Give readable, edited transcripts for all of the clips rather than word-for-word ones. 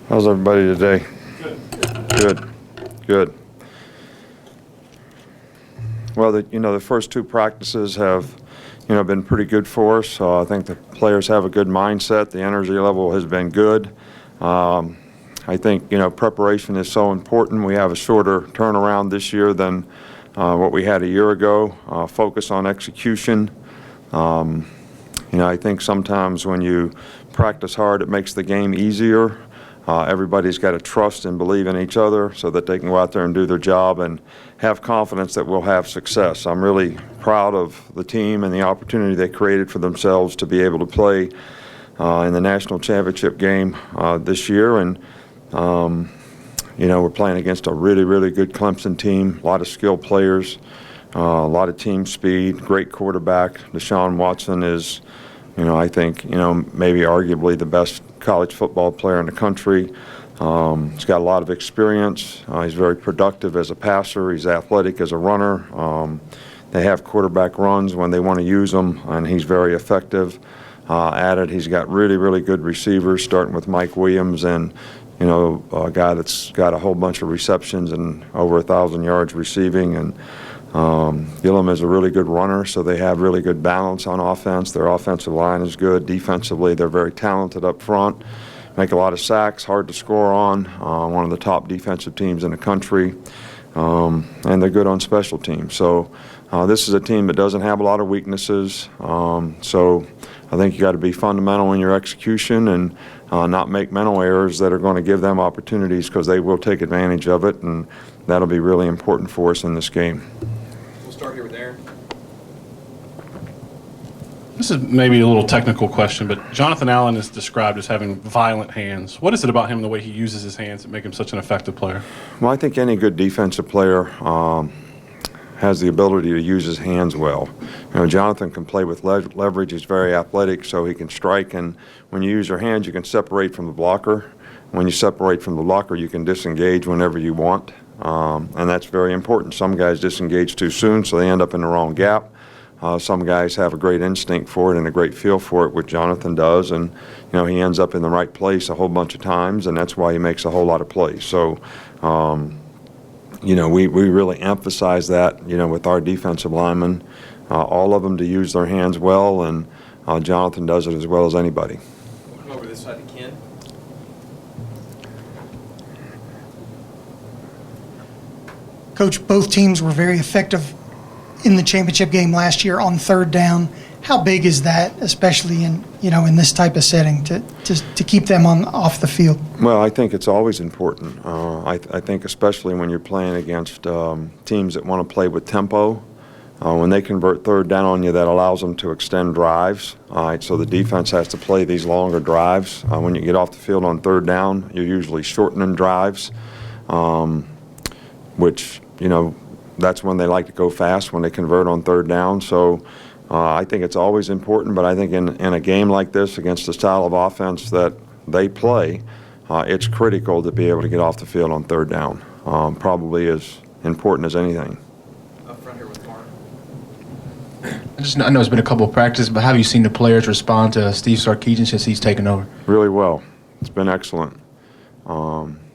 How's everybody today? Good. Good. Well, the first two practices have, been pretty good for us. I think the players have a good mindset. The energy level has been good. I think, preparation is so important. We have a shorter turnaround this year than what we had a year ago. Focus on execution. I think sometimes when you practice hard, it makes the game easier. Everybody's got to trust and believe in each other so that they can go out there and do their job and have confidence that we'll have success. I'm really proud of the team and the opportunity they created for themselves to be able to play in the national championship game this year. And, we're playing against a really, really good Clemson team, a lot of skilled players, a lot of team speed, great quarterback. Deshaun Watson is, I think, maybe arguably the best college football player in the country. He's got a lot of experience. He's very productive as a passer. He's athletic as a runner. They have quarterback runs when they want to use them, and he's very effective at it. He's got really, really good receivers, starting with Mike Williams and, a guy that's got a whole bunch of receptions and over 1,000 yards receiving. And Gillum is a really good runner, so they have really good balance on offense. Their offensive line is good. Defensively, they're very talented up front. Make a lot of sacks, hard to score on. One of the top defensive teams in the country. And they're good on special teams. So this is a team that doesn't have a lot of weaknesses. So I think you got to be fundamental in your execution and not make mental errors that are going to give them opportunities, because they will take advantage of it, and that'll be really important for us in this game. We'll start here with Aaron. This is maybe a little technical question, but Jonathan Allen is described as having violent hands. What is it about him, the way he uses his hands, that make him such an effective player? Well, I think any good defensive player has the ability to use his hands well. Jonathan can play with leverage. He's very athletic, so he can strike. And when you use your hands, you can separate from the blocker. When you separate from the blocker, you can disengage whenever you want. And that's very important. Some guys disengage too soon, so they end up in the wrong gap. Some guys have a great instinct for it and a great feel for it, which Jonathan does. And, he ends up in the right place a whole bunch of times, and that's why he makes a whole lot of plays. So, we really emphasize that, with our defensive linemen, all of them to use their hands well, and Jonathan does it as well as anybody. We'll come over this side to Ken. Coach, both teams were very effective in the championship game last year on third down. How big is that, especially in this type of setting, to keep them off the field? Well, I think it's always important. I think especially when you're playing against teams that want to play with tempo. When they convert third down on you, that allows them to extend drives. All right, so the defense has to play these longer drives. When you get off the field on third down, you're usually shortening drives, which, that's when they like to go fast, when they convert on third down. So I think it's always important, but I think in a game like this, against the style of offense that they play, it's critical to be able to get off the field on third down. Probably as important as anything. Up front here with Mark. I know it's been a couple of practices, but how have you seen the players respond to Steve Sarkisian since he's taken over? Really well. It's been excellent.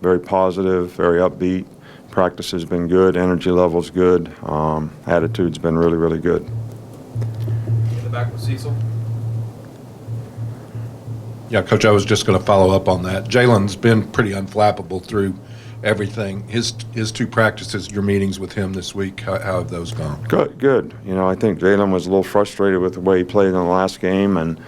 Very positive, very upbeat. Practice has been good. Energy level's good. Attitude's been really, really good. In the back with Cecil. Yeah, Coach, I was just going to follow up on that. Jalen's been pretty unflappable through everything. His two practices, your meetings with him this week, how have those gone? Good. I think Jalen was a little frustrated with the way he played in the last game, and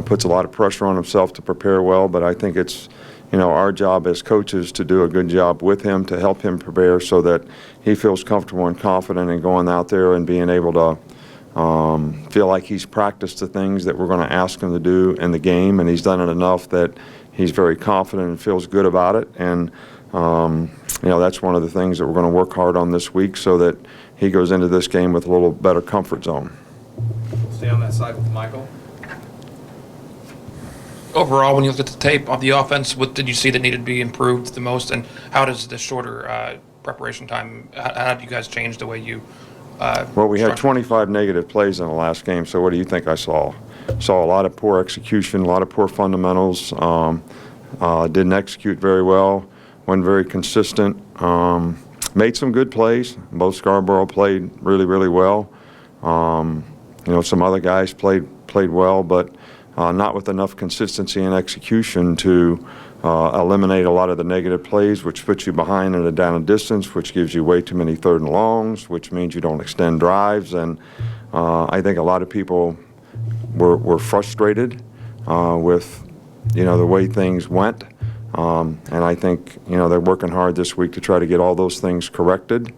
puts a lot of pressure on himself to prepare well. But I think it's our job as coaches to do a good job with him, to help him prepare so that he feels comfortable and confident in going out there and being able to feel like he's practiced the things that we're going to ask him to do in the game, and he's done it enough that he's very confident and feels good about it. And that's one of the things that we're going to work hard on this week, so that he goes into this game with a little better comfort zone. We'll stay on that side with Michael. Overall, when you looked at the tape of the offense, what did you see that needed to be improved the most, and how does the shorter preparation time, how did you guys change the way you Well, we had 25 negative plays in the last game, so what do you think I saw? Saw a lot of poor execution, a lot of poor fundamentals, Didn't execute very well, wasn't very consistent. Made some good plays. Both Scarborough played really, really well. Some other guys played well, but not with enough consistency and execution to eliminate a lot of the negative plays, which puts you behind in a down and distance, which gives you way too many third and longs, which means you don't extend drives. And I think a lot of people were frustrated with, the way things went. And I think, they're working hard this week to try to get all those things corrected.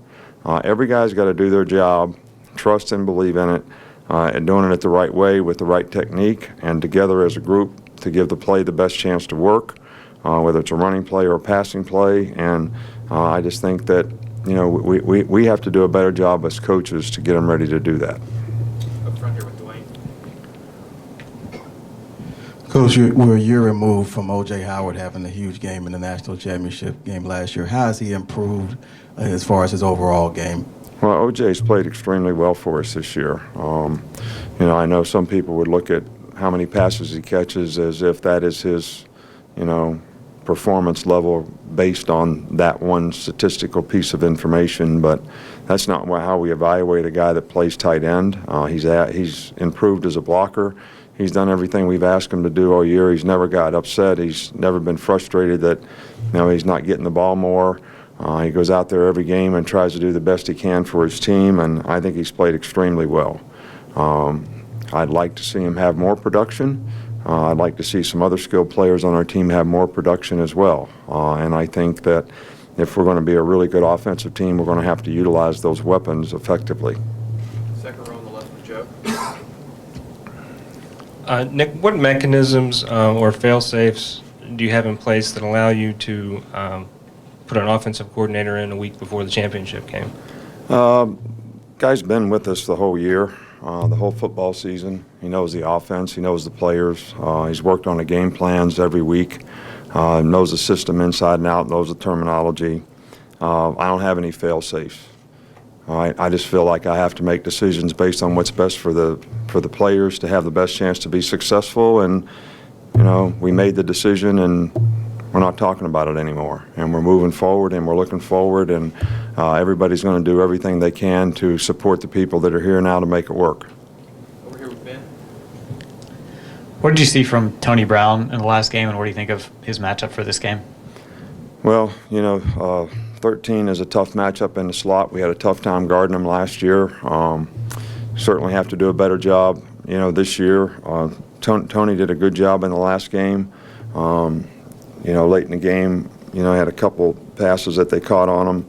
Every guy's got to do their job, trust and believe in it, and doing it the right way with the right technique, and together as a group to give the play the best chance to work, whether it's a running play or a passing play. And I just think that, we have to do a better job as coaches to get them ready to do that. Up front here with Dwayne. Coach, we're a year removed from O.J. Howard having a huge game in the national championship game last year. How has he improved as far as his overall game? Well, O.J.'s played extremely well for us this year. I know some people would look at how many passes he catches as if that is his, performance level based on that one statistical piece of information, but that's not how we evaluate a guy that plays tight end. He's improved as a blocker. He's done everything we've asked him to do all year. He's never got upset. He's never been frustrated that, he's not getting the ball more. He goes out there every game and tries to do the best he can for his team, and I think he's played extremely well. I'd like to see him have more production. I'd like to see some other skilled players on our team have more production as well. And I think that if we're going to be a really good offensive team, we're going to have to utilize those weapons effectively. Second row on the left with Joe. Nick, what mechanisms or fail-safes do you have in place that allow you to put an offensive coordinator in a week before the championship game? Guy's been with us the whole year, the whole football season. He knows the offense. He knows the players. He's worked on the game plans every week, knows the system inside and out, knows the terminology. I don't have any fail-safes. All right, I just feel like I have to make decisions based on what's best for the players to have the best chance to be successful. And we made the decision, and we're not talking about it anymore. And we're moving forward, and we're looking forward, and everybody's going to do everything they can to support the people that are here now to make it work. Over here with Ben. What did you see from Tony Brown in the last game, and what do you think of his matchup for this game? Well, 13 is a tough matchup in the slot. We had a tough time guarding them last year. Certainly have to do a better job, this year. Tony did a good job in the last game. Late in the game, had a couple passes that they caught on him.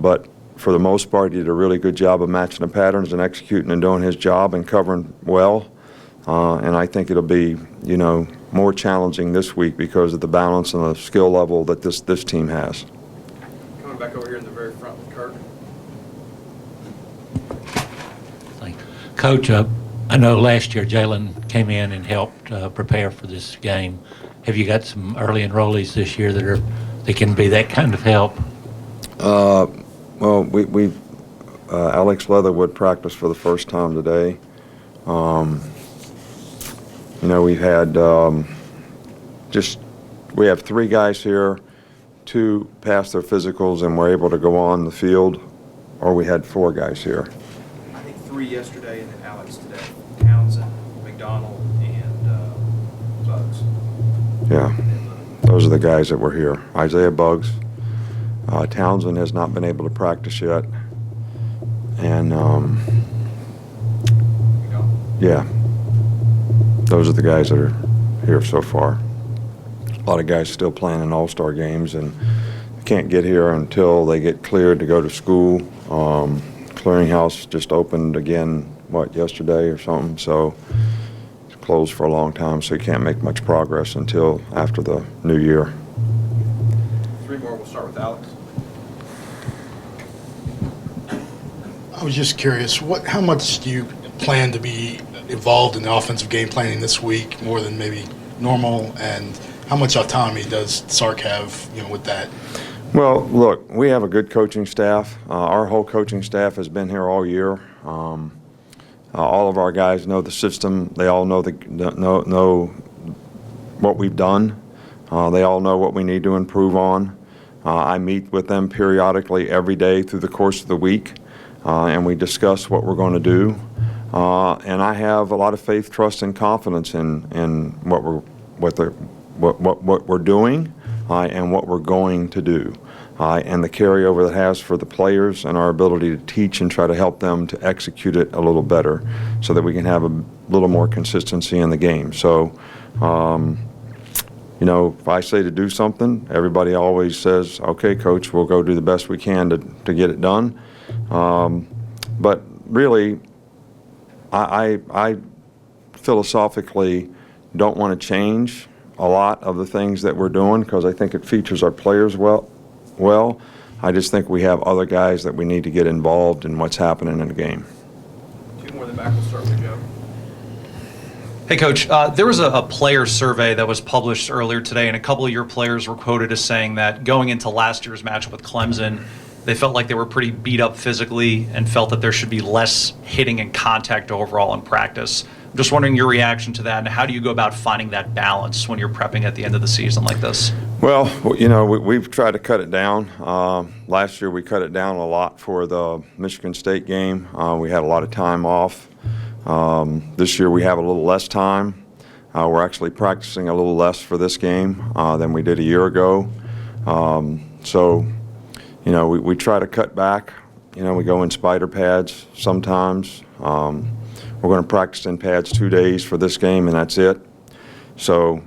But for the most part, he did a really good job of matching the patterns and executing and doing his job and covering well. And I think it'll be, more challenging this week because of the balance and the skill level that this team has. Coming back over here in the very front with Kirk. Coach, I know last year Jalen came in and helped prepare for this game. Have you got some early enrollees this year that can be that kind of help? Well, we Alex Leatherwood practiced for the first time today. We've had we have 3 guys here, 2 passed their physicals and were able to go on the field, or we had 4 guys here. I think 3 yesterday and then Alex today. Townsend, McDonald, and Bugs. Yeah, those are the guys that were here. Isaiah Bugs. Townsend has not been able to practice yet. And, yeah, those are the guys that are here so far. A lot of guys still playing in all-star games and can't get here until they get cleared to go to school. Clearinghouse just opened again, yesterday or something, so it's closed for a long time, so you can't make much progress until after the new year. 3 more. We'll start with Alex. I was just curious, how much do you plan to be involved in the offensive game planning this week, more than maybe normal, and how much autonomy does Sark have, with that? Well, look, we have a good coaching staff. Our whole coaching staff has been here all year. All of our guys know the system. They all know know what we've done. They all know what we need to improve on. I meet with them periodically every day through the course of the week, and we discuss what we're going to do. And I have a lot of faith, trust, and confidence in what we're doing and what we're going to do, and the carryover that has for the players and our ability to teach and try to help them to execute it a little better, so that we can have a little more consistency in the game. So. You know, if I say to do something, everybody always says, okay, coach, we'll go do the best we can to get it done. But really, I philosophically don't want to change a lot of the things that we're doing, because I think it features our players well. I just think we have other guys that we need to get involved in what's happening in the game. Two more in the back. We'll start with Joe. Hey, Coach, there was a player survey that was published earlier today, and a couple of your players were quoted as saying that going into last year's match with Clemson, they felt like they were pretty beat up physically and felt that there should be less hitting and contact overall in practice. I'm just wondering your reaction to that, and how do you go about finding that balance when you're prepping at the end of the season like this? Well, you know, we've tried to cut it down. Last year we cut it down a lot for the Michigan State game. We had a lot of time off. This year we have a little less time. We're actually practicing a little less for this game than we did a year ago. So, you know, we try to cut back. You know, we go in spider pads sometimes. We're going to practice in pads 2 days for this game, and that's it. So,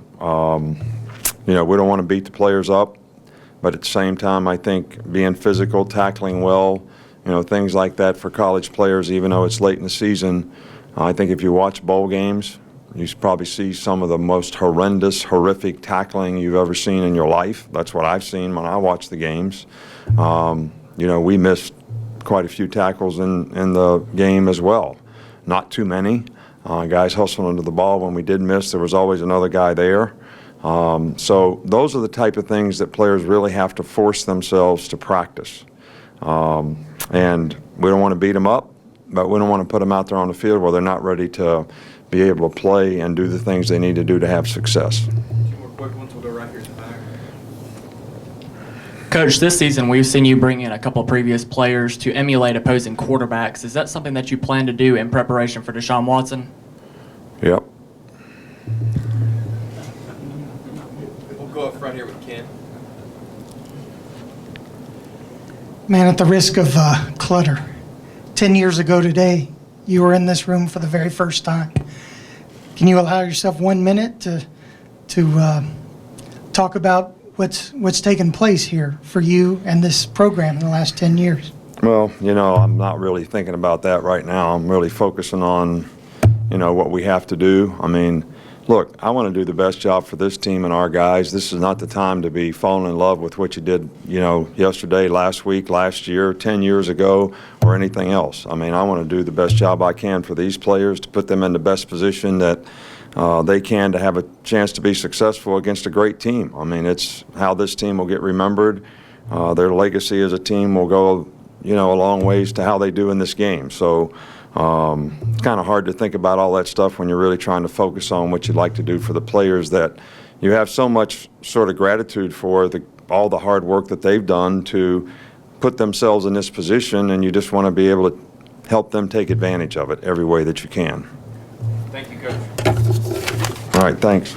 you know, we don't want to beat the players up, but at the same time, I think being physical, tackling well, you know, things like that for college players, even though it's late in the season, I think if you watch bowl games, you probably see some of the most horrific tackling you've ever seen in your life. That's what I've seen when I watch the games. You know, we missed quite a few tackles in the game as well. Not too many. Guys hustling into the ball. When we did miss, there was always another guy there. So those are the type of things that players really have to force themselves to practice. And we don't want to beat them up, but we don't want to put them out there on the field where they're not ready to be able to play and do the things they need to do to have success. 2 more quick ones. We'll go right here to the back. Coach, this season we've seen you bring in a couple previous players to emulate opposing quarterbacks. Is that something that you plan to do in preparation for Deshaun Watson? Yep. We'll go up front here with Ken. Man, at the risk of clutter, 10 years ago today, you were in this room for the very first time. Can you allow yourself 1 minute to talk about what's taken place here for you and this program in the last 10 years? Well, you know, I'm not really thinking about that right now. I'm really focusing on, you know, what we have to do. I mean, look, I want to do the best job for this team and our guys. This is not the time to be falling in love with what you did, you know, yesterday, last week, last year, 10 years ago, or anything else. I mean, I want to do the best job I can for these players, to put them in the best position that they can to have a chance to be successful against a great team. I mean, it's how this team will get remembered. Their legacy as a team will go, you know, a long ways to how they do in this game. So it's kind of hard to think about all that stuff when you're really trying to focus on what you'd like to do for the players that you have so much sort of gratitude for, all the hard work that they've done to put themselves in this position, and you just want to be able to help them take advantage of it every way that you can. Thank you, Coach. All right, thanks.